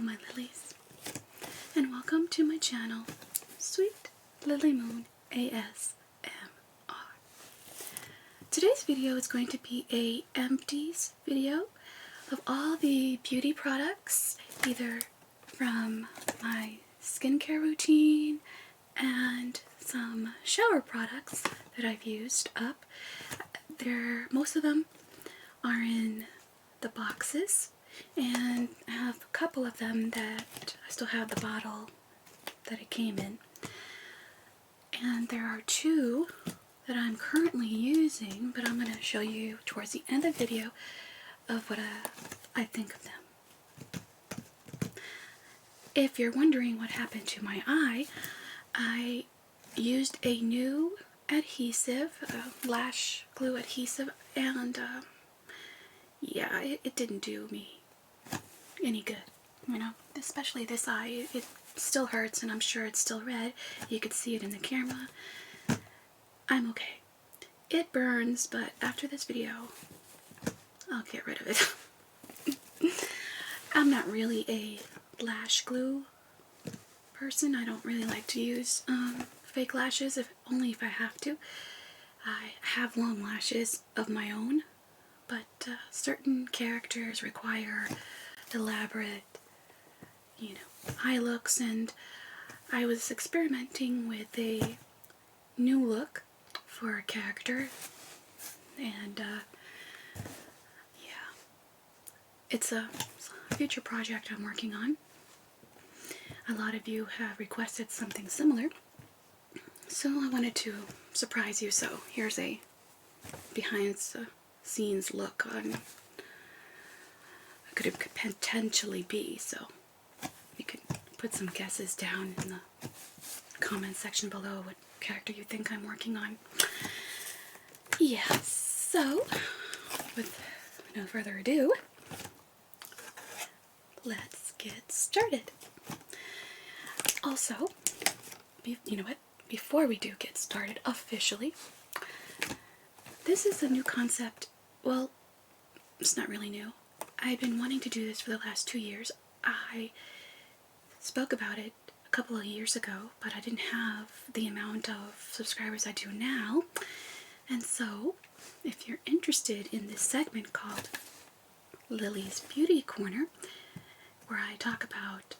my lilies, and welcome to my channel, Sweet Lily Moon ASMR. Today's video is going to be a empties video of all the beauty products, either from my skincare routine and some shower products that I've used up. Most of them are in the boxes, and I have a couple of them that I still have the bottle that it came in. And there are two that I'm currently using, but I'm going to show you towards the end of the video of what I think of them. If you're wondering what happened to my eye, I used a new adhesive, lash glue adhesive, and yeah, it didn't do me any good, you know, especially this eye. It still hurts, and I'm sure it's still red. You could see it in the camera. I'm okay. It burns, but after this video, I'll get rid of it. I'm not really a lash glue person. I don't really like to use fake lashes, only if I have to. I have long lashes of my own, but certain characters require elaborate, you know, eye looks, and I was experimenting with a new look for a character, and yeah, it's a future project I'm working on. A lot of you have requested something similar, so I wanted to surprise you. So here's a behind the scenes look on what could potentially be, so you could put some guesses down in the comment section below what character you think I'm working on. Yeah, so with no further ado, let's get started. Also, you know what, before we do get started officially, this is a new concept. Well, it's not really new. I've been wanting to do this for the last 2 years. I spoke about it a couple of years ago, but I didn't have the amount of subscribers I do now. And so, if you're interested in this segment called Lily's Beauty Corner, where I talk about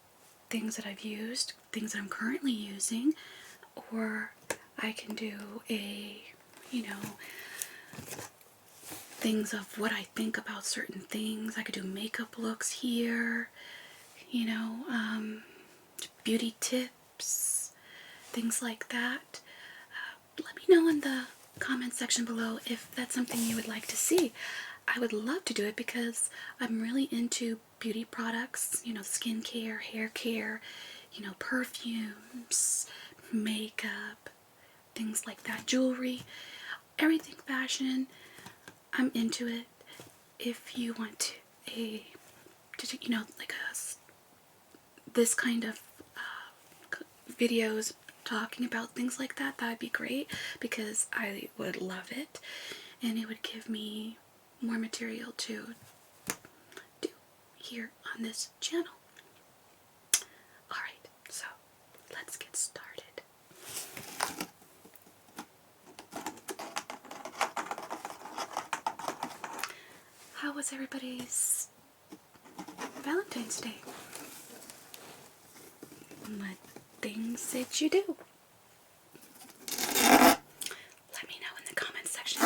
things that I've used, things that I'm currently using, or I can do a, you know, things of what I think about certain things. I could do makeup looks here, you know, beauty tips, things like that. Let me know in the comment section below if that's something you would like to see. I would love to do it because I'm really into beauty products, you know, skincare, hair care, you know, perfumes, makeup, things like that, jewelry, everything fashion. I'm into it. If you want to you know, like this kind of videos talking about things like that, that'd be great, because I would love it, and it would give me more material to do here on this channel. Alright, so let's get started. How was everybody's Valentine's Day? What things did you do? Let me know in the comment section.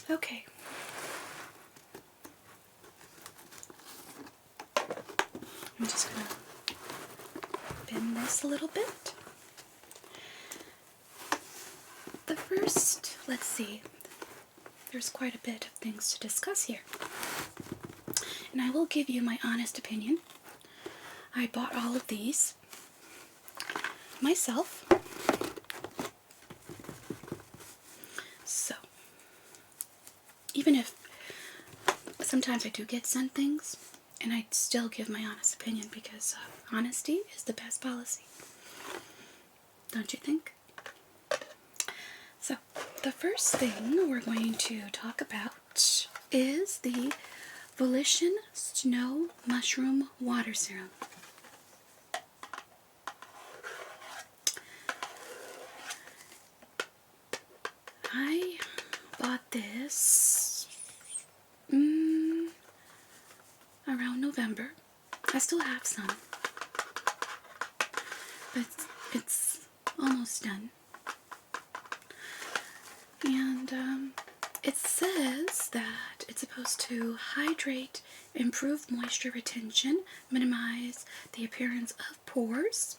Okay. I'm just gonna bend this a little bit. The first, let's see, there's quite a bit of things to discuss here, and I will give you my honest opinion. I bought all of these myself, so even if sometimes I do get sent things, and I still give my honest opinion, because honesty is the best policy. don't you think? So, the first thing we're going to talk about is the Volition Snow Mushroom Water Serum. I bought this around November. I still have some, but it's almost done. And it says that it's supposed to hydrate, improve moisture retention, minimize the appearance of pores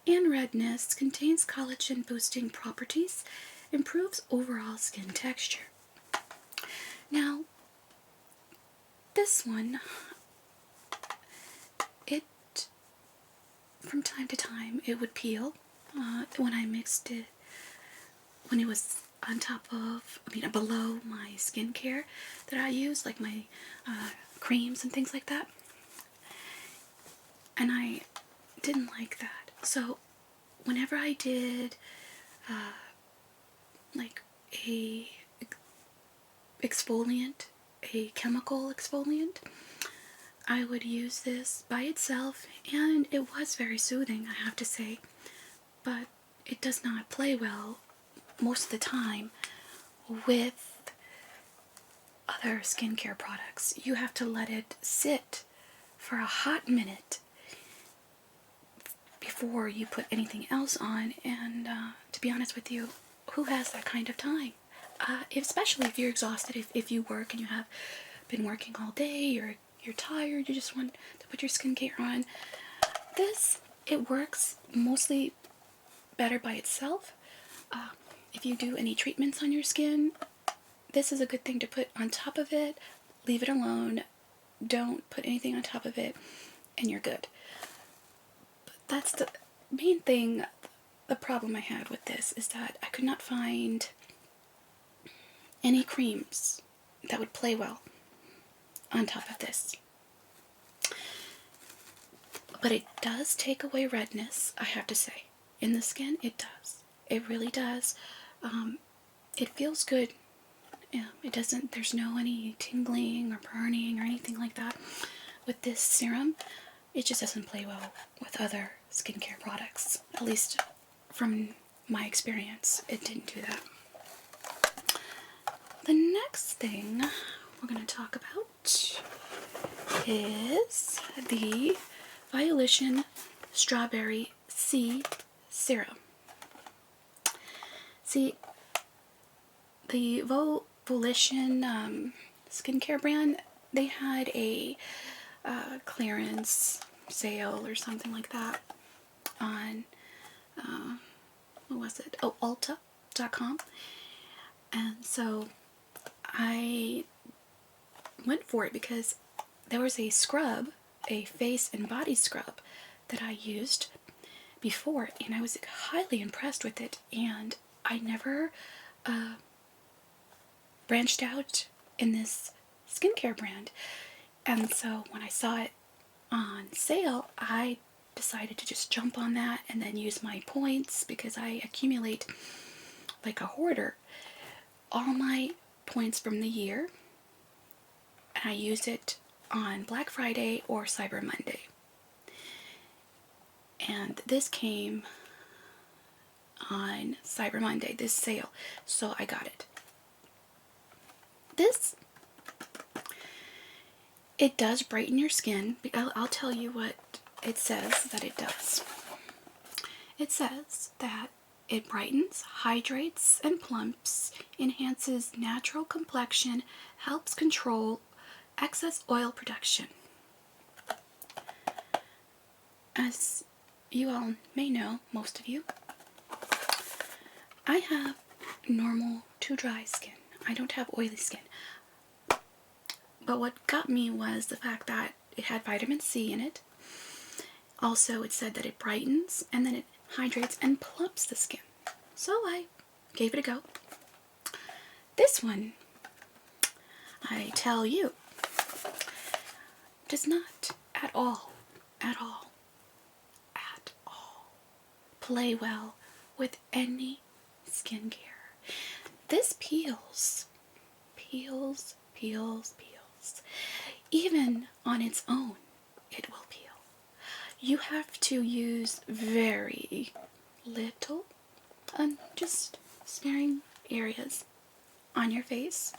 and redness, contains collagen boosting properties, improves overall skin texture. Now, this one, from time to time, it would peel when I mixed it, when it was on top of, below my skincare that I use, like my creams and things like that. And I didn't like that. So, whenever I did like a exfoliant, a chemical exfoliant, I would use this by itself, and it was very soothing, I have to say, but it does not play well most of the time with other skincare products. You have to let it sit for a hot minute before you put anything else on, and to be honest with you, who has that kind of time? Especially if you're exhausted, if you work and you have been working all day, or you're tired, you just want to put your skincare on. This, it works mostly better by itself. If you do any treatments on your skin, this is a good thing to put on top of it. Leave it alone. Don't put anything on top of it, and you're good. But that's the main thing. The problem I had with this is that I could not find any creams that would play well on top of this. But it does take away redness, I have to say. In the skin, it does. It really does. It feels good. Yeah, it doesn't, there's no any tingling or burning or anything like that with this serum. It just doesn't play well with other skincare products. At least from my experience, it didn't do that. The next thing we're going to talk about is the Volition Strawberry C Serum. See, the Volition skincare brand, they had a clearance sale or something like that on, what was it? Oh, Ulta.com. And so I went for it because there was a scrub, a face and body scrub that I used before, and I was highly impressed with it, and I never branched out in this skincare brand. And so when I saw it on sale, I decided to just jump on that and then use my points, because I accumulate like a hoarder all my points from the year, and I use it on Black Friday or Cyber Monday. And this came on Cyber Monday, this sale, so I got it. This, it does brighten your skin. I'll tell you what it says that it does. It says that it brightens, hydrates, and plumps, enhances natural complexion, helps control excess oil production. As you all may know, most of you, I have normal to dry skin. I don't have oily skin. But what got me was the fact that it had vitamin C in it. Also, it said that it brightens and then it hydrates and plumps the skin. So I gave it a go. This one, I tell you, does not at all play well with any skincare. This peels. Peels, peels, peels. Even on its own, it will peel. You have to use very little, just sparing areas on your face,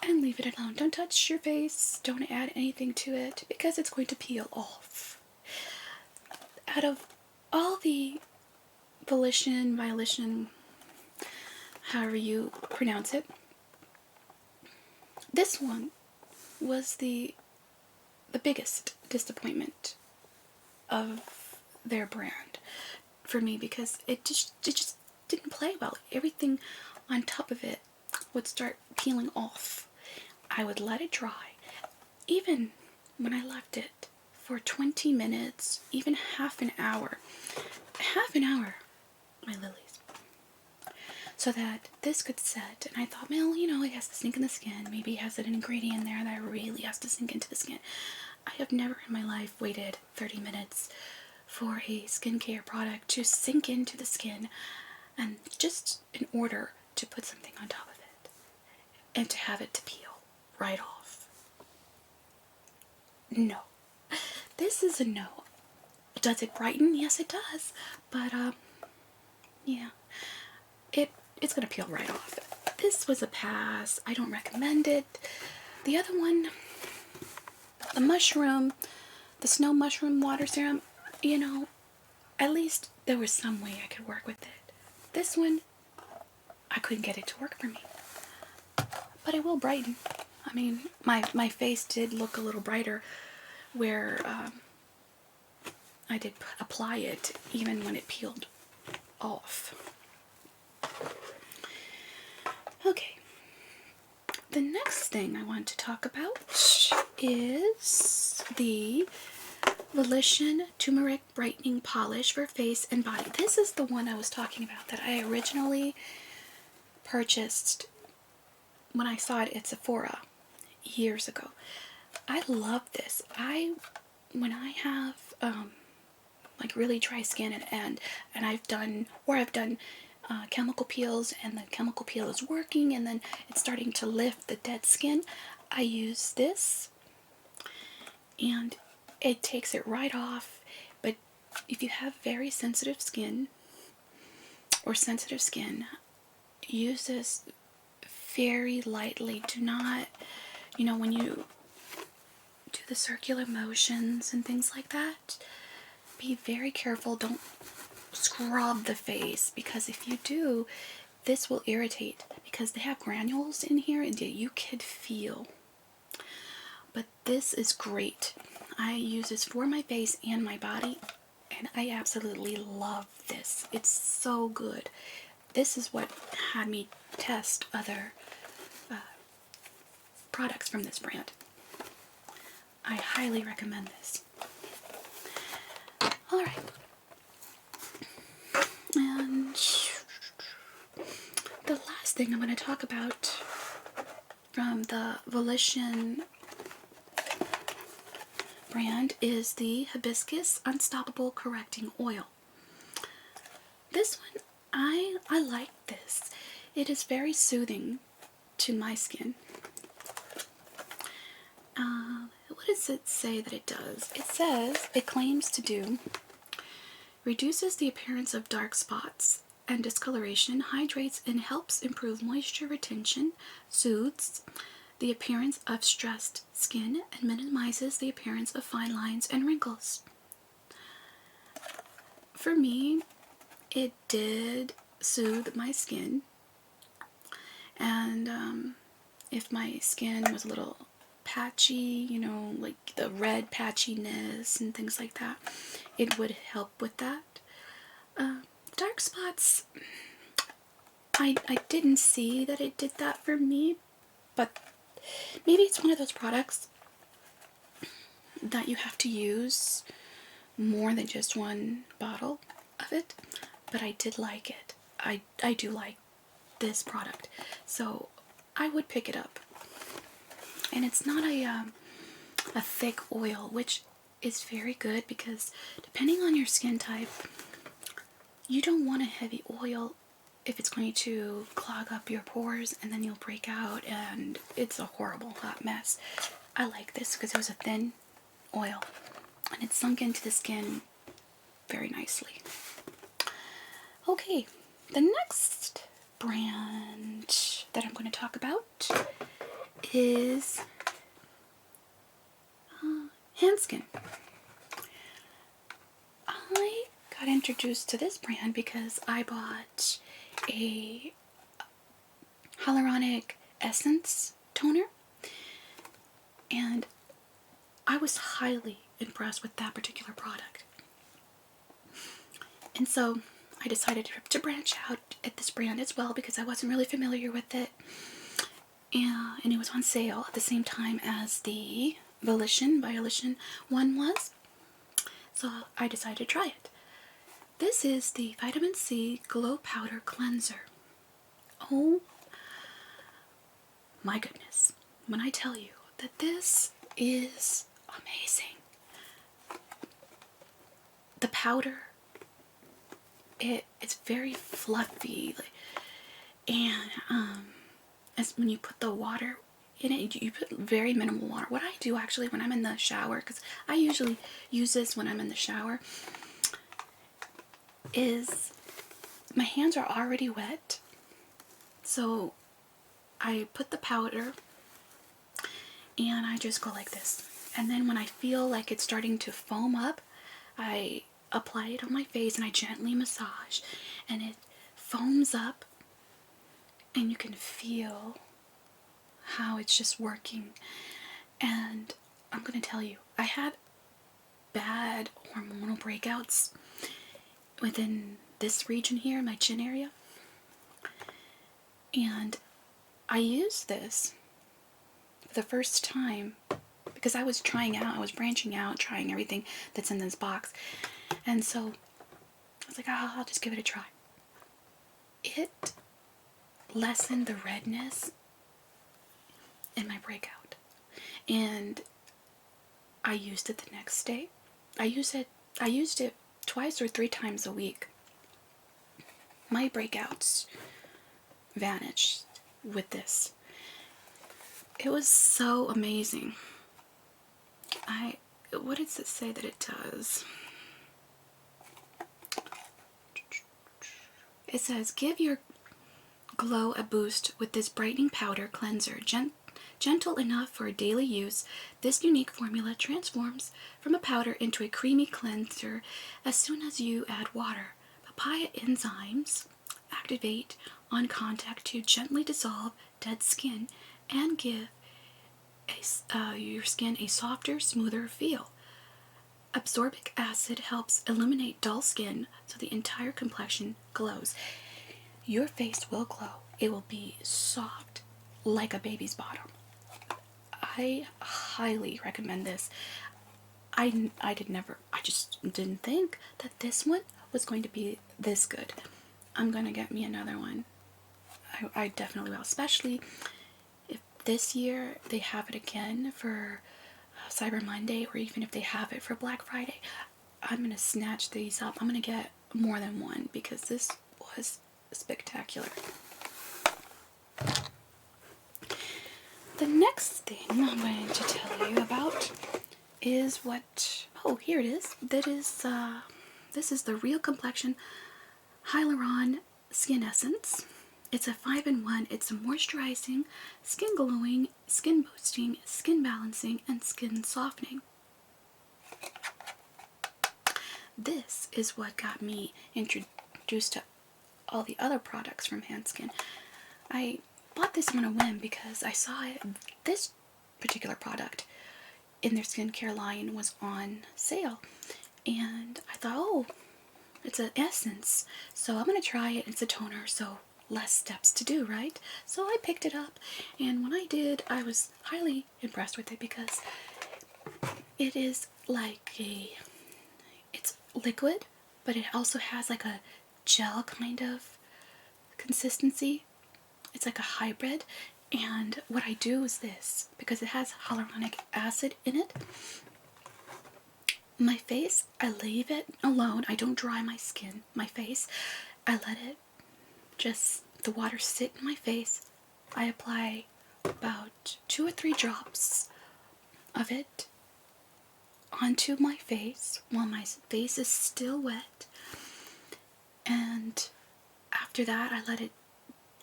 and leave it alone. Don't touch your face, don't add anything to it, because it's going to peel off. Out of all the Volition, however you pronounce it, this one was the biggest disappointment of their brand for me, because it just didn't play well. Everything on top of it would start peeling off. I would let it dry. Even when I left it for 20 minutes, even half an hour, my lilies, so that this could set. And I thought, well, you know, it has to sink in the skin. Maybe it has an ingredient there that really has to sink into the skin. I have never in my life waited 30 minutes for a skincare product to sink into the skin, and just in order to put something on top of it and to have it to peel right off. No. This is a no. Does it brighten? Yes, it does. But, yeah. It's gonna peel right off. This was a pass. I don't recommend it. The other one, the snow mushroom water serum, you know, at least there was some way I could work with it. This one, I couldn't get it to work for me. But it will brighten. I mean, my face did look a little brighter where I did apply it, even when it peeled off. Okay. The next thing I want to talk about is the Volition Turmeric Brightening Polish for face and body. This is the one I was talking about that I originally purchased when I saw it at Sephora years ago. I love this. When I have like really dry skin and I've done chemical peels, and the chemical peel is working and then it's starting to lift the dead skin, I use this and it takes it right off. But if you have very sensitive skin or sensitive skin, use this very lightly. Do not, you know, when you do the circular motions and things like that, be very careful. Don't scrub the face, because if you do, this will irritate, because they have granules in here and you could feel. But this is great. I use this for my face and my body, and I absolutely love this. It's so good. This is what had me test other products from this brand. I highly recommend this. Alright. And the last thing I'm going to talk about from the Volition brand is the Hibiscus Unstoppable Correcting Oil. This one, I like this. It is very soothing to my skin. What does it say that it does? It says it claims to do reduces the appearance of dark spots and discoloration, hydrates and helps improve moisture retention, soothes the appearance of stressed skin, and minimizes the appearance of fine lines and wrinkles. For me, it did soothe my skin, and if my skin was a little patchy, you know, like the red patchiness and things like that, it would help with that. Dark spots, I didn't see that it did that for me, but maybe it's one of those products that you have to use more than just one bottle of it. But I did like it. I do like this product, so I would pick it up. And it's not a thick oil, which is very good, because depending on your skin type, you don't want a heavy oil if it's going to clog up your pores and then you'll break out and it's a horrible hot mess. I like this because it was a thin oil and it sunk into the skin very nicely. Okay, the next brand that I'm going to talk about is Handskin. I got introduced to this brand because I bought a hyaluronic essence toner and I was highly impressed with that particular product. And so I decided to branch out at this brand as well because I wasn't really familiar with it. And it was on sale at the same time as the Volition one was. So I decided to try it. This is the Vitamin C Glow Powder Cleanser. Oh my goodness. When I tell you that this is amazing. The powder, it's very fluffy, and as when you put the water in it, you put very minimal water. What I do actually when I'm in the shower, because I usually use this when I'm in the shower, is my hands are already wet, so I put the powder and I just go like this, and then when I feel like it's starting to foam up, I apply it on my face and I gently massage and it foams up and you can feel how it's just working. And I'm gonna tell you, I had bad hormonal breakouts within this region here, my chin area, and I used this for the first time because I was branching out, trying everything that's in this box. And so I was like, oh, I'll just give it a try. It lessened the redness in my breakout. And I used it the next day. I used it twice or 3 times a week. My breakouts vanished with this. It was so amazing. What does it say that it does? It says, give your glow a boost with this brightening powder cleanser. Gentle enough for daily use, this unique formula transforms from a powder into a creamy cleanser as soon as you add water. Papaya enzymes activate on contact to gently dissolve dead skin and give your skin a softer, smoother feel. Absorbic acid helps eliminate dull skin so the entire complexion glows. Your face will glow. It will be soft like a baby's bottom. I highly recommend this. I just didn't think that this one was going to be this good. I'm gonna get me another one. I definitely will, especially if this year they have it again for Cyber Monday, or even if they have it for Black Friday. I'm gonna snatch these up. I'm gonna get more than one because this was spectacular. The next thing I'm going to tell you about is here it is. This is the Real Complexion Hyaluron Skin Essence. It's a 5-in-1. It's a moisturizing, skin glowing, skin boosting, skin balancing, and skin softening. This is what got me introduced to all the other products from Handskin. I bought this on a whim because I saw this particular product in their skincare line was on sale. And I thought, oh, it's an essence, so I'm going to try it. It's a toner, so less steps to do, right? So I picked it up, and when I did, I was highly impressed with it because it is like it's liquid, but it also has like a gel kind of consistency. It's like a hybrid, and what I do is this, because it has hyaluronic acid in it, My face, I leave it alone. I don't dry my skin, my face. I let it just, the water sit in my face. I apply about 2 or 3 drops of it onto my face while my face is still wet. And after that, I let it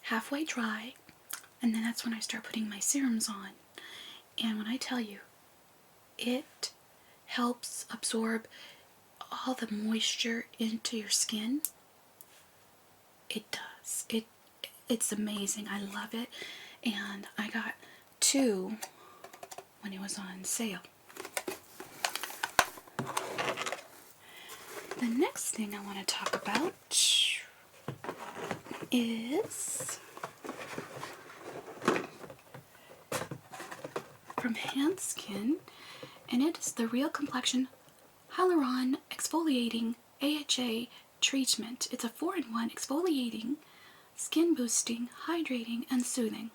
halfway dry. And then that's when I start putting my serums on. And when I tell you, it helps absorb all the moisture into your skin. It does. It's amazing. I love it. And I got 2 when it was on sale. The next thing I want to talk about is from Handskin, and it is the Real Complexion Hyaluron Exfoliating AHA Treatment. It's a 4-in-1 exfoliating, skin boosting, hydrating, and soothing.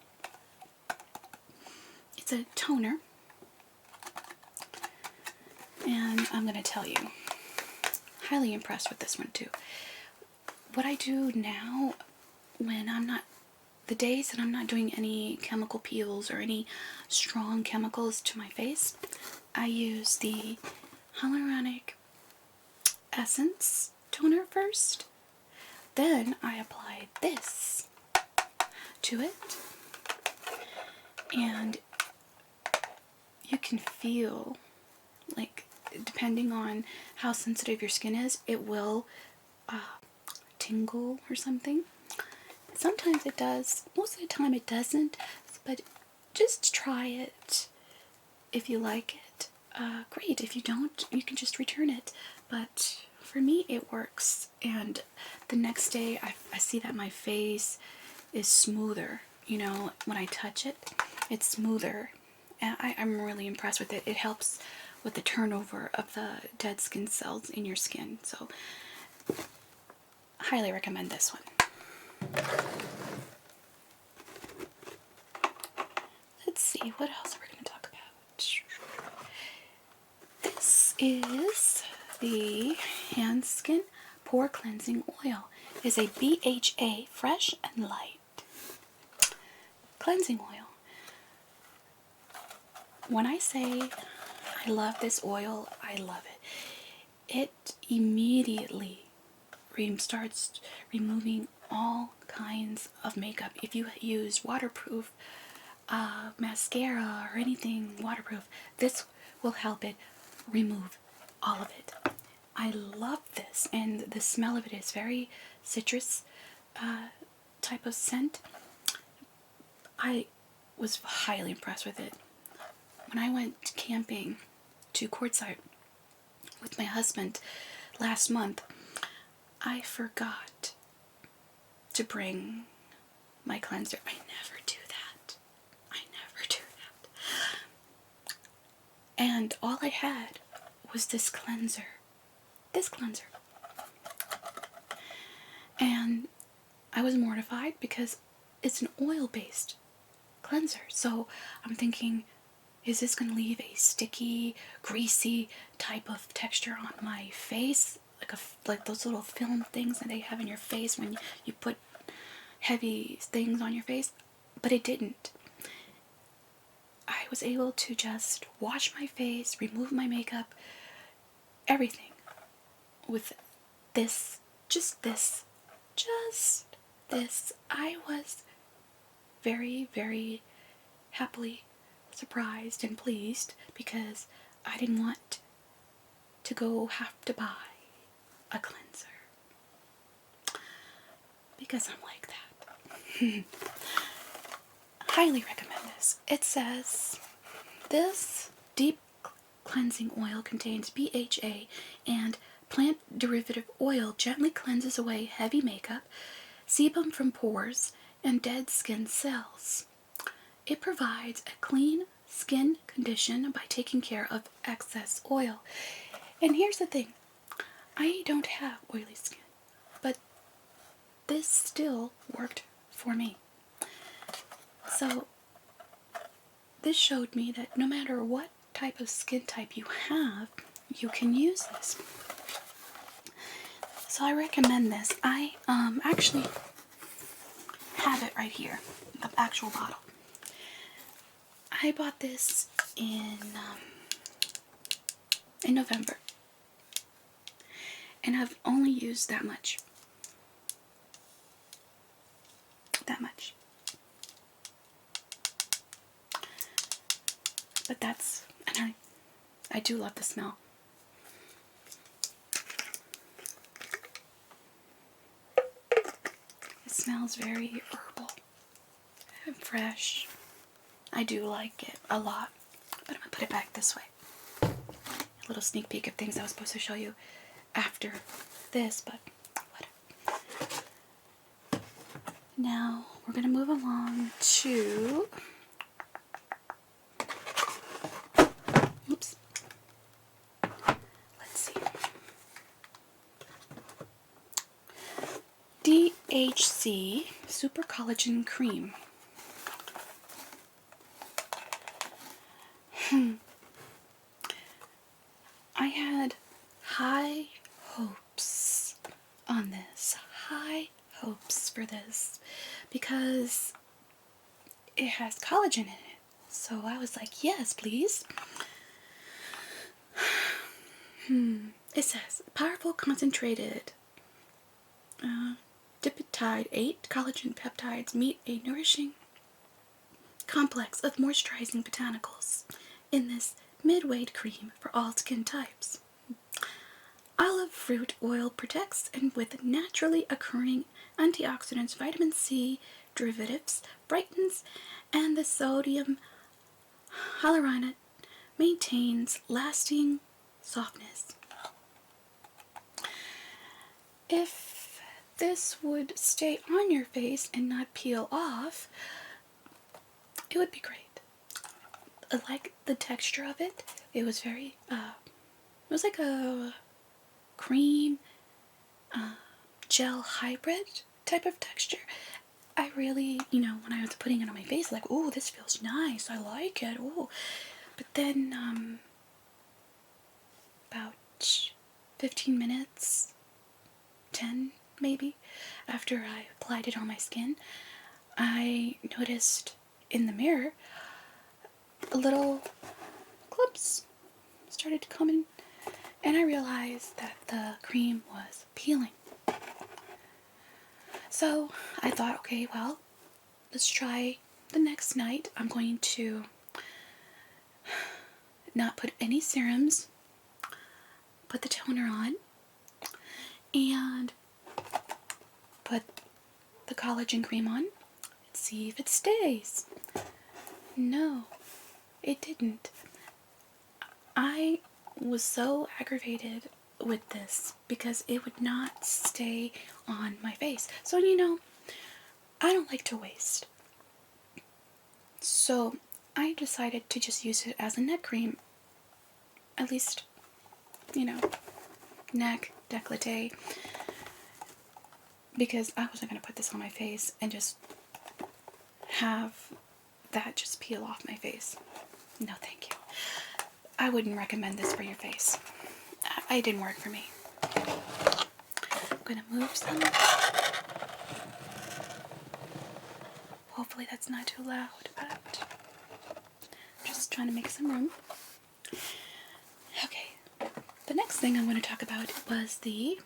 It's a toner, and I'm going to tell you, highly impressed with this one too. What I do now when I'm not, the days that I'm not doing any chemical peels or any strong chemicals to my face, I use the hyaluronic essence toner first. Then I apply this to it, and you can feel, like, depending on how sensitive your skin is, it will tingle or something. Sometimes it does, most of the time it doesn't, but just try it. If you like it, great. If you don't, you can just return it. But for me, it works. And the next day, I see that my face is smoother. You know, when I touch it, it's smoother. And I'm really impressed with it. It helps with the turnover of the dead skin cells in your skin. So, highly recommend this one. Let's see, what else are we going to talk about? This is the Handskin Pore Cleansing Oil. It is a BHA Fresh and Light cleansing oil. When I say I love this oil, I love it. It immediately starts removing all kinds of makeup. If you use waterproof mascara or anything waterproof, this will help it remove all of it. I love this, and the smell of it is very citrus type of scent. I was highly impressed with it. When I went camping to Quartzsite with my husband last month, I forgot to bring my cleanser. I never do that. And all I had was this cleanser. And I was mortified because it's an oil-based cleanser. So I'm thinking, is this going to leave a sticky, greasy type of texture on my face? Like those little film things that they have in your face when you put heavy things on your face? But it didn't. I was able to just wash my face, remove my makeup, everything with this, just this. I was very, very happily surprised and pleased because I didn't want to have to buy a cleanser because I'm like that. Highly recommend this. It says this deep cleansing oil contains BHA and plant derivative oil, gently cleanses away heavy makeup, sebum from pores, and dead skin cells. It provides a clean skin condition by taking care of excess oil. And here's the thing, I don't have oily skin, but this still worked for me. So this showed me that no matter what type of skin type you have, you can use this. So I recommend this. I actually have it right here, the actual bottle. I bought this in November, and I've only used that much. But that's, and I do love the smell. It smells very herbal and fresh. I do like it a lot, but I'm gonna put it back this way. A little sneak peek of things I was supposed to show you after this, but whatever. Now we're gonna move along to, oops, let's see, DHC Super Collagen Cream. I had high hopes on this, high hopes for this, because it has collagen in it. So I was like, yes, please. It says, powerful concentrated dipeptide 8 collagen peptides meet a nourishing complex of moisturizing botanicals in this mid-weight cream for all skin types. Olive fruit oil protects, and with naturally occurring antioxidants, vitamin C derivatives, brightens, and the sodium hyaluronate maintains lasting softness. If this would stay on your face and not peel off, it would be great. I like the texture of it. It was very, it was like a cream gel hybrid type of texture. I really, when I was putting it on my face, like, oh, this feels nice. I like it. Oh, but then about 15 minutes, 10 maybe, after I applied it on my skin, I noticed in the mirror little clumps started to come in, and I realized that the cream was peeling. So I thought, okay, well, let's try the next night. I'm going to not put any serums, put the toner on, and put the collagen cream on and see if it stays. No, it didn't. I was so aggravated with this because it would not stay on my face. So, I don't like to waste. So I decided to just use it as a neck cream. At least, neck, décolleté. Because I wasn't going to put this on my face and just have that just peel off my face. No, thank you. I wouldn't recommend this for your face. It didn't work for me. I'm going to move some. Hopefully that's not too loud, but just trying to make some room. Okay, the next thing I want to talk about was the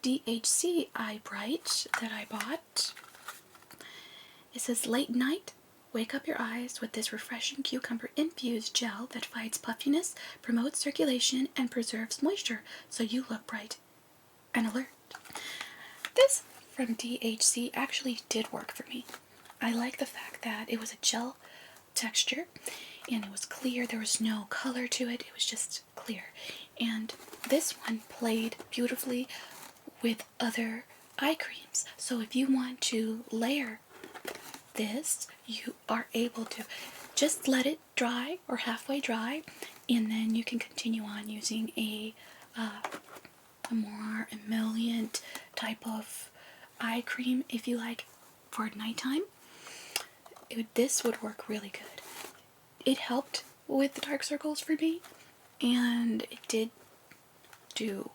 Dhc Eye Bright that I bought. It says, late night, wake up your eyes with this refreshing cucumber-infused gel that fights puffiness, promotes circulation, and preserves moisture so you look bright and alert. This from Dhc actually did work for me. I like the fact that it was a gel texture and it was clear. There was no color to it. It was just clear. And this one played beautifully with other eye creams. So if you want to layer this, you are able to just let it dry or halfway dry, and then you can continue on using a more emollient type of eye cream if you like for nighttime. This would work really good. It helped with the dark circles for me, and it did do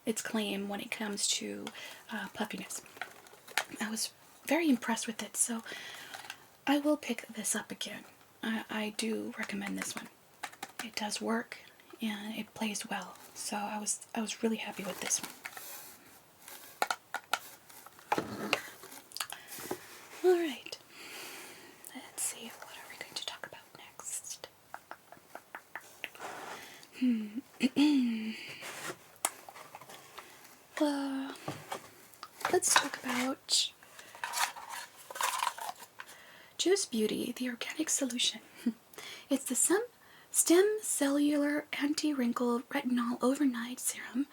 its claim when it comes to puffiness. I was very impressed with it, so I will pick this up again. I do recommend this one. It does work and it plays well, so I was really happy with this one. All right, let's see, what are we going to talk about next? Let's talk about Juice Beauty, the organic solution. It's the Stem Cellular Anti-Wrinkle Retinol Overnight Serum.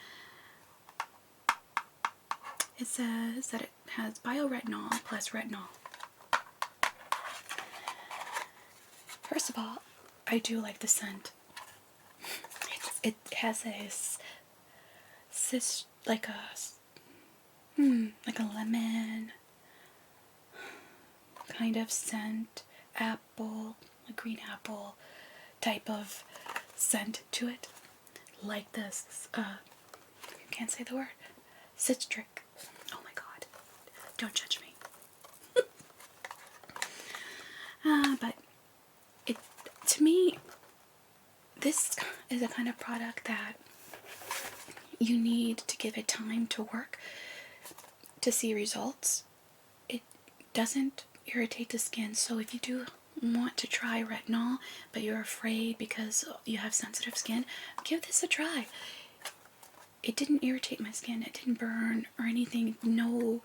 It says that it has bioretinol plus retinol. First of all, I do like the scent. It has like a lemon kind of scent, apple, a green apple type of scent to it. Like this, can't say the word, citric. Oh my god, don't judge me. But to me, this is a kind of product that you need to give it time to work to see results. It doesn't irritate the skin, so if you do want to try retinol but you're afraid because you have sensitive skin, give this a try. It didn't irritate my skin, it didn't burn or anything, no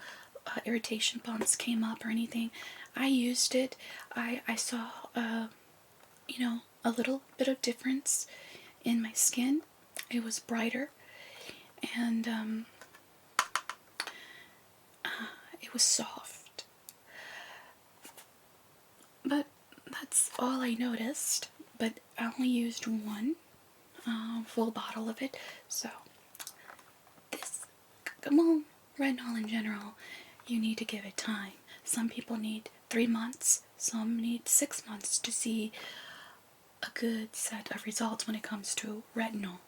irritation bumps came up or anything. I used it, I saw you know, a little bit of difference in my skin. It was brighter, and it was soft. But that's all I noticed. But I only used one full bottle of it. So this, well, retinol in general, you need to give it time. Some people need 3 months. Some need 6 months to see a good set of results when it comes to retinol.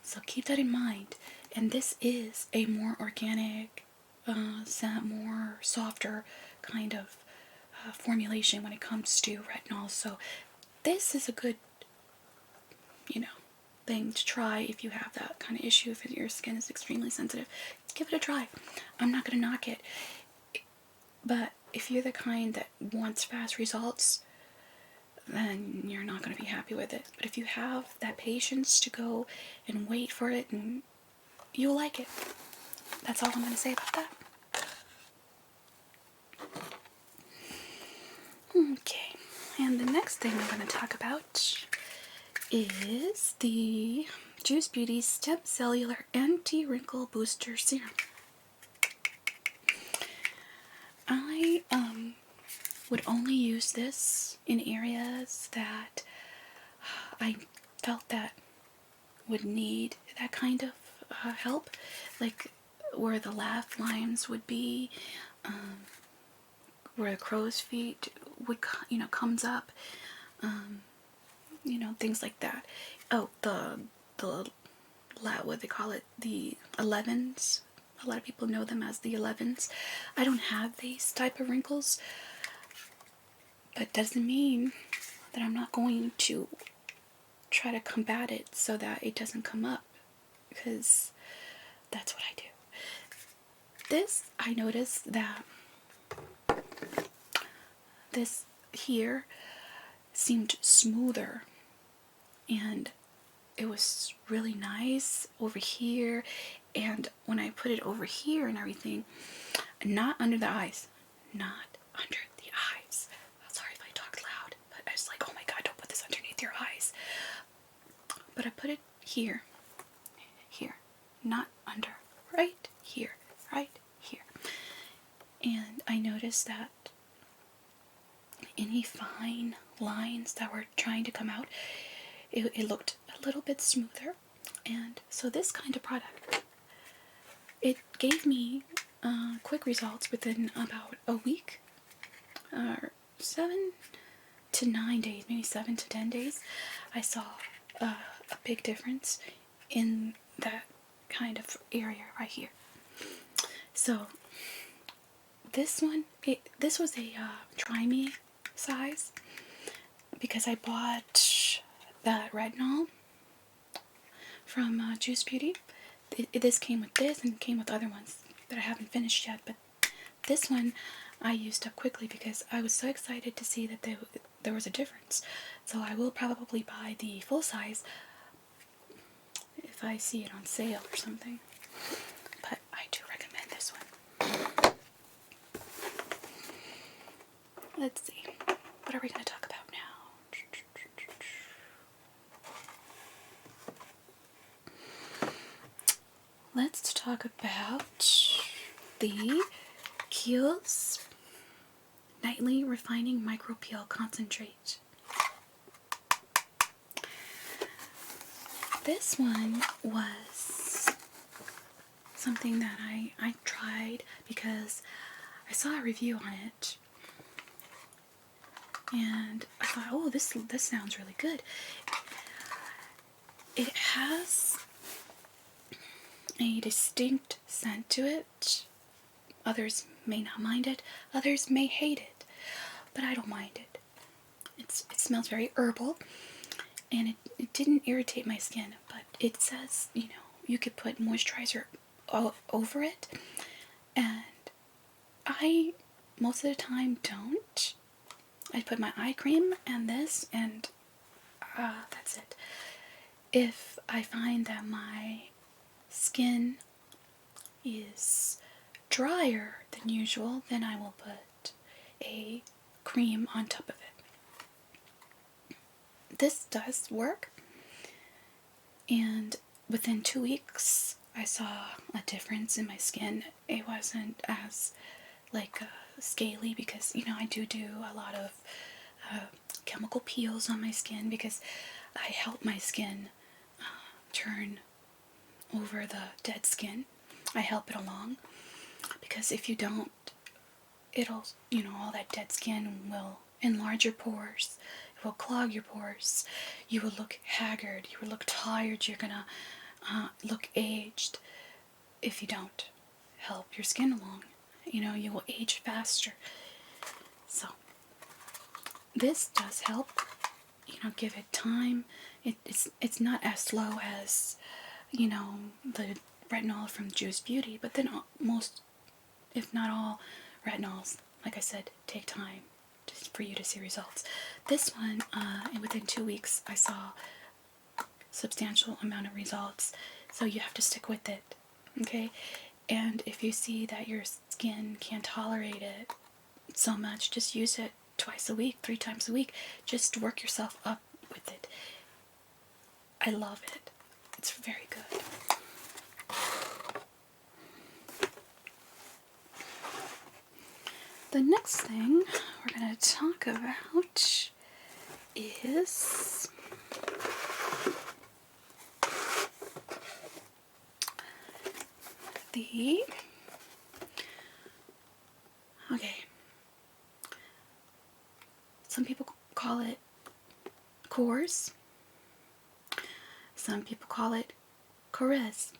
So keep that in mind. And this is a more organic, more softer kind of formulation when it comes to retinol. So this is a good, thing to try if you have that kind of issue, if your skin is extremely sensitive. Give it a try. I'm not going to knock it. But if you're the kind that wants fast results, then you're not going to be happy with it. But if you have that patience to go and wait for it, and you'll like it. That's all I'm going to say about that. Okay, and the next thing I'm going to talk about is the Juice Beauty Stem Cellular Anti-Wrinkle Booster Serum. I would only use this in areas that I felt that would need that kind of help, like where the laugh lines would be, where the crow's feet would, comes up, things like that. Oh, what they call it, the 11s. A lot of people know them as the 11s. I don't have these type of wrinkles, but doesn't mean that I'm not going to try to combat it so that it doesn't come up, because that's what I do. This, I noticed that this here seemed smoother, and it was really nice over here, and when I put it over here and everything, not under the eyes, not under the eyes. Sorry if I talked loud, but I was like, oh my god, don't put this underneath your eyes. But I put it here, not under, right here, and I noticed that any fine lines that were trying to come out, it looked a little bit smoother. And so this kind of product, it gave me quick results within about a week, 7 to 9 days, maybe 7 to 10 days. I saw a big difference in that kind of area right here. So this one, this was a try me size because I bought that retinol from Juice Beauty. This came with this and came with other ones that I haven't finished yet, but this one I used up quickly because I was so excited to see that there was a difference. So I will probably buy the full size if I see it on sale or something. But I do recommend this one. Let's see. What are we going to talk about now? Let's talk about the Kiehl's Nightly Refining Micropeel Concentrate. This one was something that I tried because I saw a review on it. And I thought, oh, this sounds really good. It has a distinct scent to it. Others may not mind it. Others may hate it. But I don't mind it. It smells very herbal. And it didn't irritate my skin. But it says, you know, you could put moisturizer over it. And I, most of the time, don't. I put my eye cream and this, and that's it. If I find that my skin is drier than usual, then I will put a cream on top of it. This does work, and within 2 weeks I saw a difference in my skin. It wasn't as scaly because, you know, I do a lot of chemical peels on my skin because I help my skin turn over the dead skin. I help it along because if you don't, it'll, you know, all that dead skin will enlarge your pores. It will clog your pores. You will look haggard. You will look tired. You're gonna look aged if you don't help your skin along. You know, you will age faster. So this does help. You know, give it time. It's not as slow as, you know, the retinol from Juice Beauty, but then most, if not all, retinols, like I said, take time for you to see results. This one, within 2 weeks, I saw substantial amount of results. So you have to stick with it, okay? And if you see that your skin can't tolerate it so much, just use it twice a week, 3 times a week. Just work yourself up with it. I love it. It's very good. The next thing we're going to talk about is some people call it Core's. Some people call it Corez.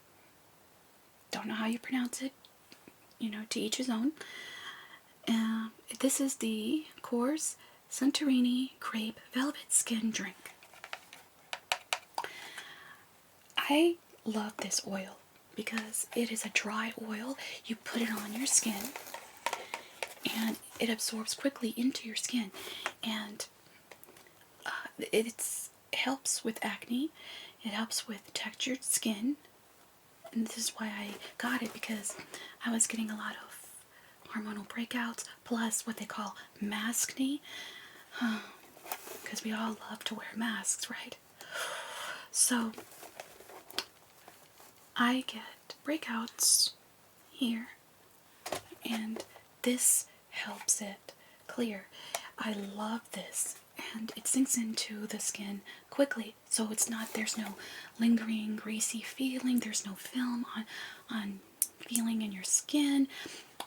Don't know how you pronounce it. You know, to each his own. This is the Core's Santorini Crepe Velvet Skin Drink. I love this oil because it is a dry oil. You put it on your skin and it absorbs quickly into your skin, and it helps with acne. It helps with textured skin, and this is why I got it, because I was getting a lot of hormonal breakouts, plus what they call maskne, because we all love to wear masks, right? So I get breakouts here, and this helps it clear. I love this, and it sinks into the skin quickly, so there's no lingering greasy feeling, there's no film on feeling in your skin,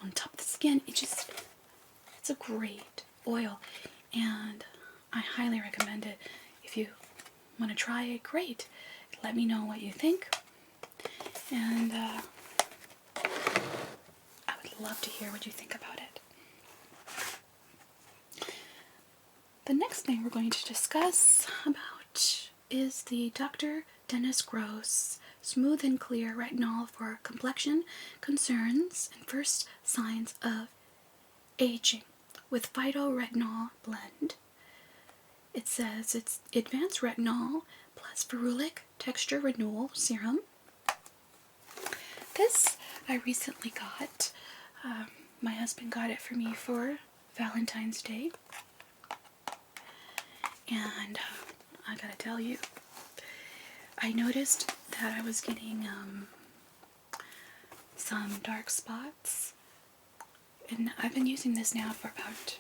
on top of the skin. It's a great oil, and I highly recommend it if you want to try it, great. Let me know what you think. And I would love to hear what you think about it. The next thing we're going to discuss about is the Dr. Dennis Gross Smooth and Clear Retinol for Complexion Concerns and First Signs of Aging with Phytoretinol Blend. It says it's Advanced Retinol plus Ferulic Texture Renewal Serum. This I recently got. My husband got it for me for Valentine's Day. And I gotta tell you, I noticed that I was getting some dark spots, and I've been using this now for about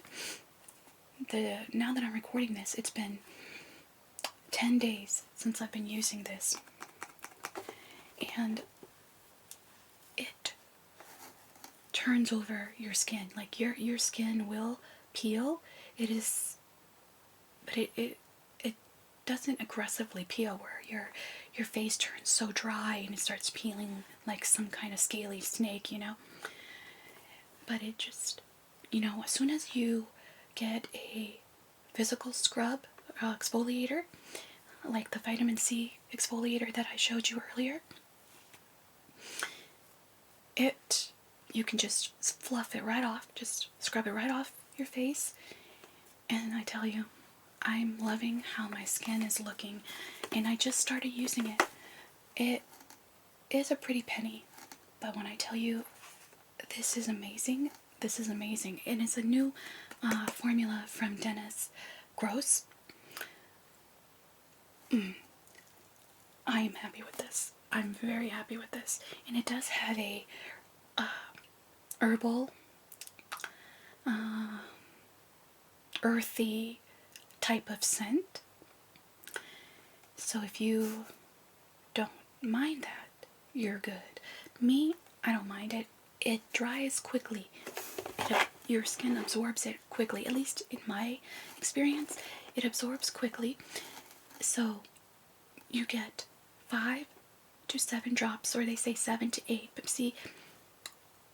now that I'm recording this, it's been 10 days since I've been using this, and it turns over your skin. Like your skin will peel. It is, but it doesn't aggressively peel where your face turns so dry and it starts peeling like some kind of scaly snake, you know. But it just, you know, as soon as you get a physical scrub exfoliator, like the vitamin C exfoliator that I showed you earlier, you can just fluff it right off, just scrub it right off your face, and I tell you, I'm loving how my skin is looking, and I just started using it. It is a pretty penny, but when I tell you this is amazing, this is amazing. And it's a new formula from Dennis Gross. I am happy with this. I'm very happy with this. And it does have a herbal, earthy type of scent. So if you don't mind that, you're good. Me, I don't mind it. It dries quickly. Your skin absorbs it quickly. At least in my experience, it absorbs quickly. So you get 5 to 7 drops, or they say 7 to 8. But see,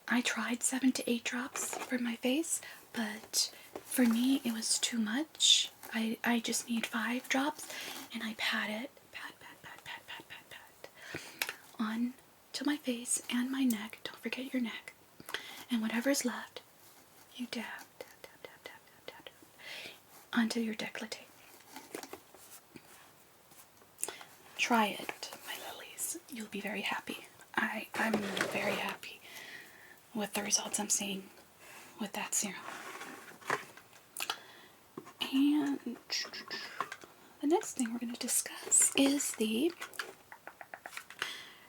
I tried 7 to 8 drops for my face, but for me it was too much. I just need 5 drops, and I pat it, pat on to my face and my neck. Don't forget your neck. And whatever's left, you dab onto your décolleté. Try it, my lilies. You'll be very happy. I'm very happy with the results I'm seeing with that serum. And the next thing we're going to discuss is the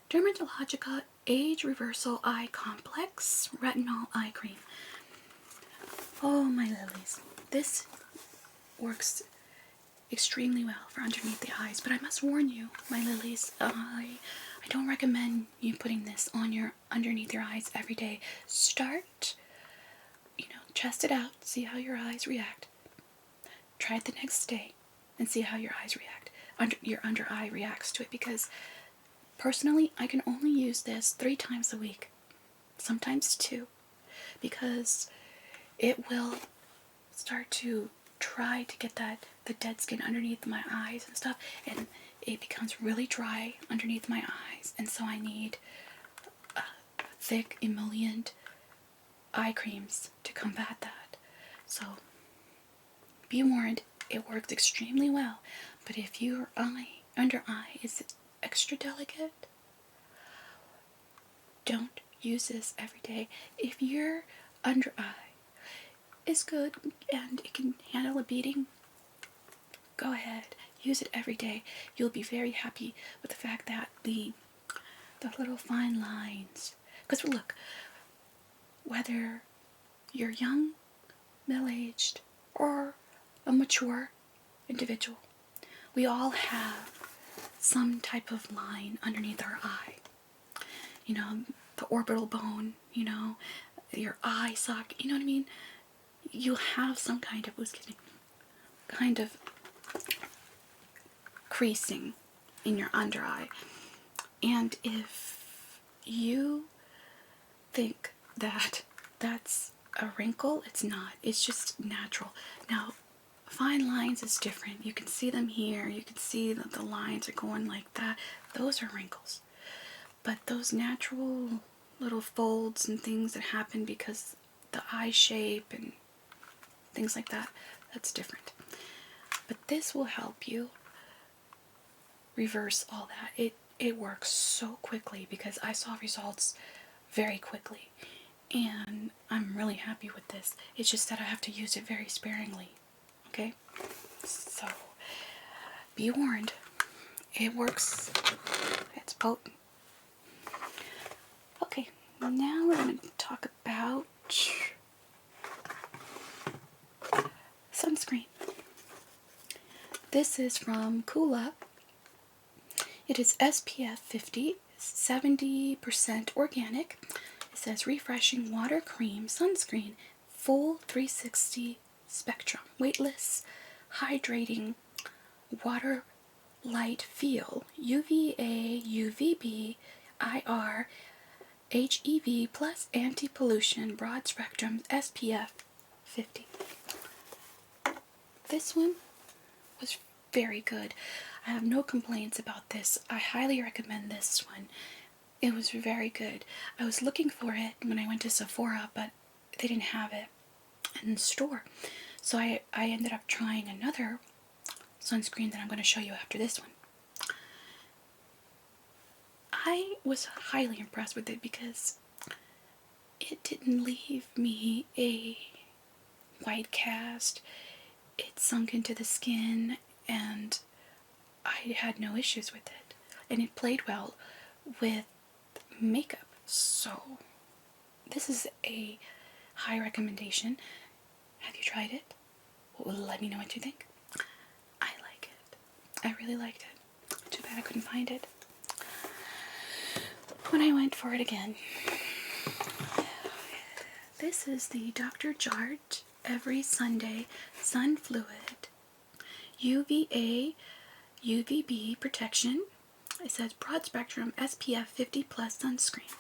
Dermatological Age Reversal Eye Complex Retinol Eye Cream. Oh, my lilies. This works extremely well for underneath the eyes, but I must warn you, my lilies, I don't recommend you putting this on your underneath your eyes every day. Start, test it out, see how your eyes react. Try it the next day and see how your eyes react. Your under eye reacts to it, because personally, I can only use this 3 times a week, sometimes 2, because it will start to try to get the dead skin underneath my eyes and stuff, and it becomes really dry underneath my eyes, and so I need thick emollient eye creams to combat that. So be warned, it works extremely well, but if your under eye is extra delicate, don't use this every day. If your under eye is good and it can handle a beating, go ahead, use it every day. You'll be very happy with the fact that the little fine lines, because look, whether you're young, middle-aged, or a mature individual, we all have some type of line underneath our eye. The orbital bone, your eye socket, you know what I mean? You have some kind of creasing in your under eye. And if you think that that's a wrinkle, it's not. It's just natural. Now, fine lines is different. You can see them here. You can see that the lines are going like that. Those are wrinkles. But those natural little folds and things that happen because the eye shape and things like that, that's different. But this will help you reverse all that. It works so quickly because I saw results very quickly. And I'm really happy with this. It's just that I have to use it very sparingly. Okay? So, be warned. It works. It's potent. Okay, now we're going to talk about sunscreen. This is from Kiehl. It is SPF 50, 70% organic. It says refreshing water cream sunscreen, full 360 spectrum, weightless, hydrating, water light feel, UVA, UVB, IR, HEV plus anti-pollution, broad spectrum, SPF 50. This one was very good. I have no complaints about this. I highly recommend this one. It was very good. I was looking for it when I went to Sephora, but they didn't have it in the store. So I ended up trying another sunscreen that I'm going to show you after this one. I was highly impressed with it because it didn't leave me a white cast. It sunk into the skin and I had no issues with it. And it played well with makeup. So this is a high recommendation. Have you tried it? Well, let me know what you think. I like it. I really liked it. Too bad I couldn't find it when I went for it again. This is the Dr. Jart Every Sunday Sun Fluid UVA UVB protection. It says broad spectrum SPF 50 plus sunscreen.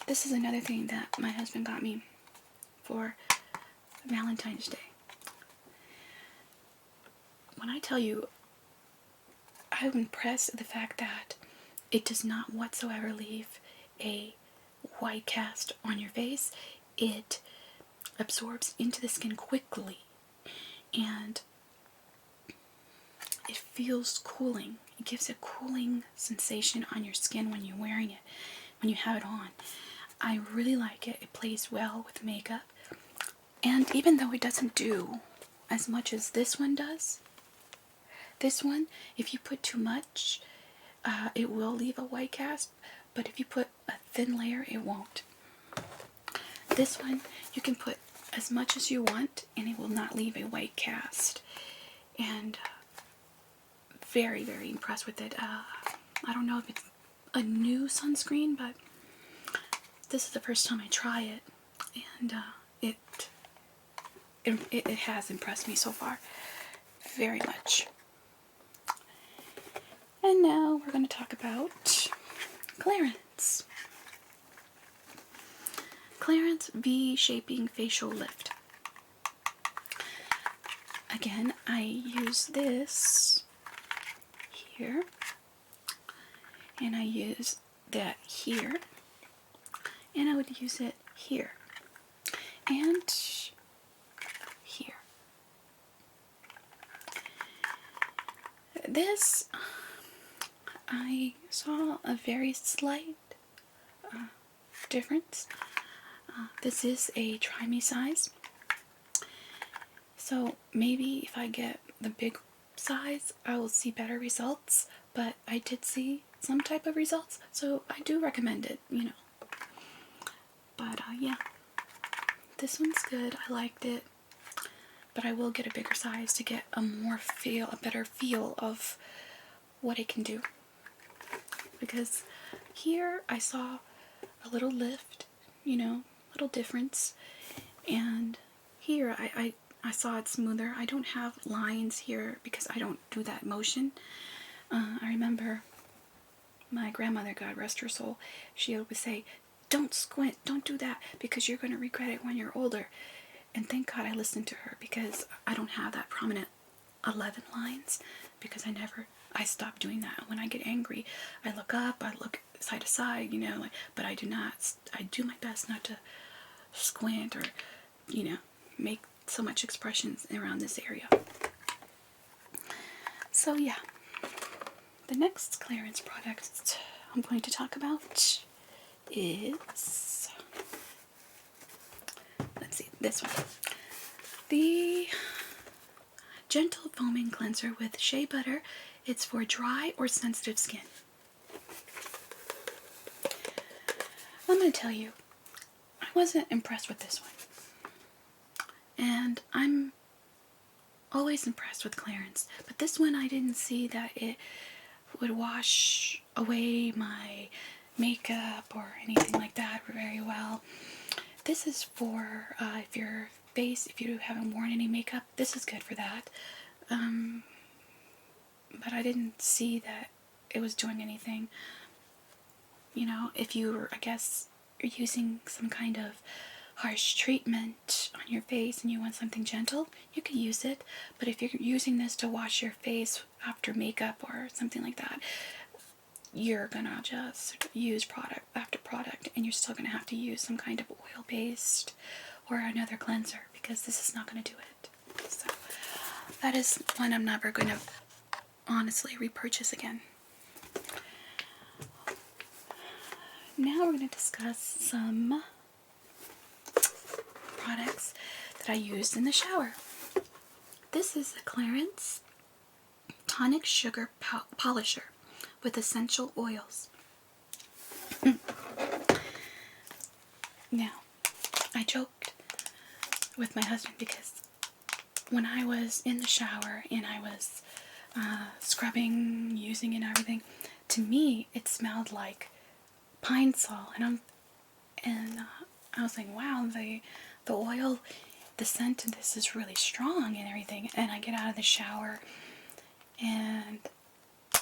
This is another thing that my husband got me for Valentine's Day. When I tell you, I'm impressed at the fact that it does not whatsoever leave a white cast on your face. It absorbs into the skin quickly and it feels cooling. It gives a cooling sensation on your skin when you're wearing it, when you have it on. I really like it. It plays well with makeup. And even though it doesn't do as much as this one does, this one, if you put too much, it will leave a white cast, but if you put a thin layer, it won't. This one, you can put as much as you want, and it will not leave a white cast. And very, very impressed with it. I don't know if it's a new sunscreen, but this is the first time I try it, and it has impressed me so far very much. And now we're going to talk about Clarins. Clarins V-Shaping Facial Lift. Again, I use this here, and I use that here, and I would use it here, and here. This, I saw a very slight difference. This is a try me size, so maybe if I get the big size I will see better results, but I did see some type of results, so I do recommend it, you know. But yeah, this one's good. I liked it, but I will get a bigger size to get a better feel of what it can do. Because here I saw a little lift, you know, little difference, and here I saw it smoother. I don't have lines here because I don't do that motion. I remember my grandmother, God rest her soul, she would say, don't squint, don't do that, because you're going to regret it when you're older. And thank God I listened to her, because I don't have that prominent 11 lines, because I stopped doing that. When I get angry, I look up, I look side to side, you know, like, but I do my best not to squint or, you know, make so much expressions around this area. So yeah, the next clearance product I'm going to talk about is, let's see, this one. The Gentle Foaming Cleanser with Shea Butter. It's for dry or sensitive skin. I'm going to tell you, I wasn't impressed with this one. And I'm always impressed with clearance. But this one, I didn't see that it would wash away my makeup or anything like that very well. This is for if your face, if you haven't worn any makeup, this is good for that. But I didn't see that it was doing anything. You know, if you're, I guess, you're using some kind of harsh treatment on your face and you want something gentle, you can use it. But if you're using this to wash your face after makeup or something like that, you're gonna just use product after product, and you're still gonna have to use some kind of oil-based or another cleanser, because this is not gonna do it. So that is one I'm never gonna honestly repurchase again. Now we're gonna discuss some products that I used in the shower. This is a clearance tonic sugar polisher with essential oils. Now, I joked with my husband because when I was in the shower and I was scrubbing, using it and everything, to me it smelled like pine sol, and I was like, wow, the oil, the scent of this is really strong and everything. And I get out of the shower and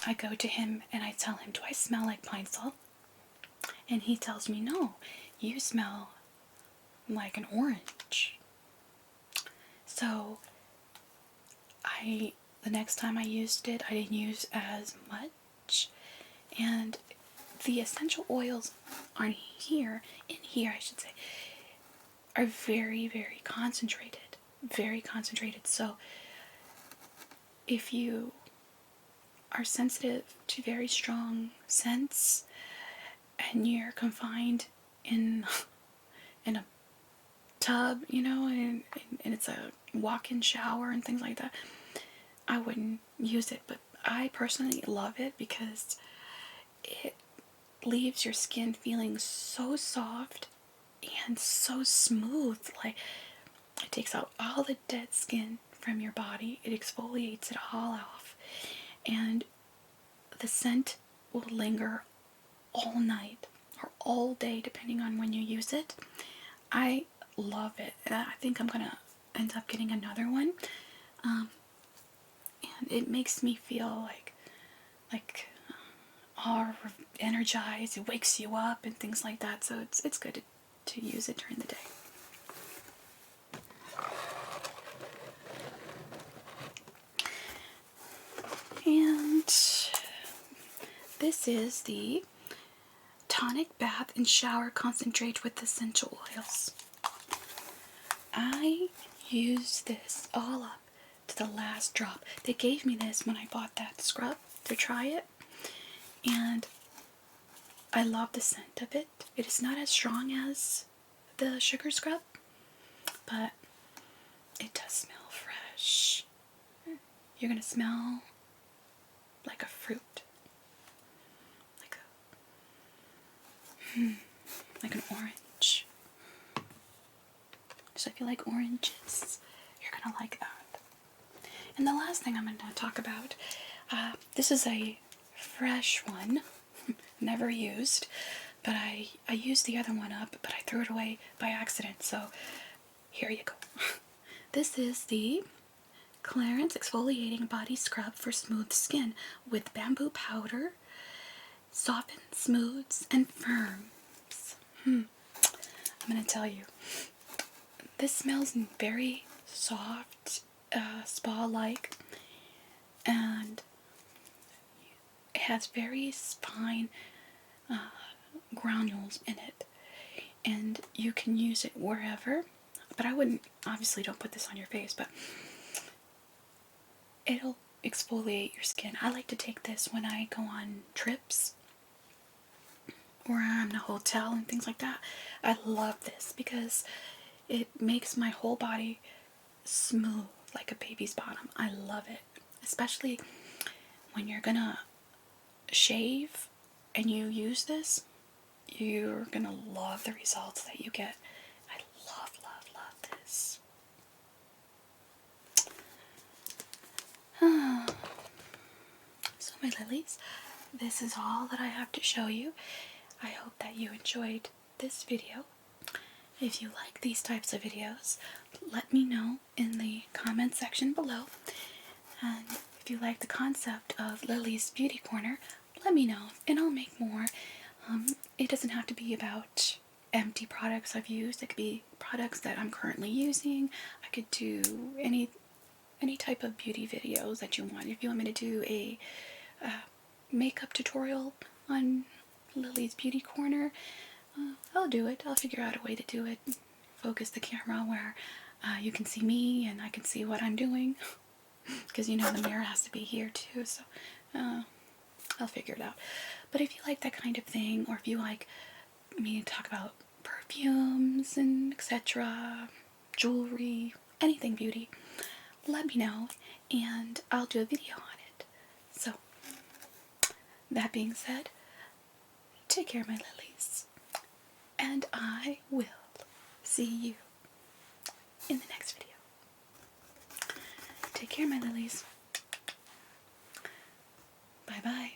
I go to him and I tell him, do I smell like pine sol? And he tells me, no, you smell like an orange. So the next time I used it, I didn't use as much, and the essential oils in here, I should say, are very, very concentrated. Very concentrated. So if you are sensitive to very strong scents and you're confined in a tub, you know, and it's a walk-in shower and things like that, I wouldn't use it. But I personally love it because it leaves your skin feeling so soft and so smooth. Like, it takes out all the dead skin from your body, it exfoliates it all off, and the scent will linger all night or all day depending on when you use it. I love it. I think I'm gonna end up getting another one, and it makes me feel like all energized. It wakes you up and things like that, so it's good to use it during the day. And this is the Tonic Bath and Shower Concentrate with Essential Oils. I use this all up to the last drop. They gave me this when I bought that scrub to try it, and I love the scent of it. It is not as strong as the sugar scrub, but it does smell fresh. You're gonna smell like a fruit, like an orange. So if you like oranges, you're gonna like that. And the last thing I'm gonna talk about, this is a fresh one, never used, but I used the other one up, but I threw it away by accident, so here you go. this is the Clarins Exfoliating Body Scrub for Smooth Skin with bamboo powder. Softens, smooths, and firms. I'm going to tell you, this smells very soft, spa-like, and it has very fine granules in it, and you can use it wherever, but I wouldn't, obviously don't put this on your face, but it'll exfoliate your skin. I like to take this when I go on trips or I'm in a hotel and things like that. I love this because it makes my whole body smooth like a baby's bottom. I love it, especially when you're gonna shave and you use this. You're gonna love the results that you get. I love, love, love this. So my lilies, this is all that I have to show you. I hope that you enjoyed this video. If you like these types of videos, let me know in the comment section below. And if you like the concept of Lily's Beauty Corner, let me know and I'll make more. It doesn't have to be about empty products I've used. It could be products that I'm currently using. I could do any type of beauty videos that you want. If you want me to do a makeup tutorial on Lily's Beauty Corner, I'll do it. I'll figure out a way to do it. Focus the camera where you can see me and I can see what I'm doing. Because you know the mirror has to be here too, so I'll figure it out. But if you like that kind of thing, or if you like me to talk about perfumes and etc., jewelry, anything beauty, let me know and I'll do a video on it. So, that being said, take care, my lilies, and I will see you in the next video. Take care, my lilies. Bye-bye.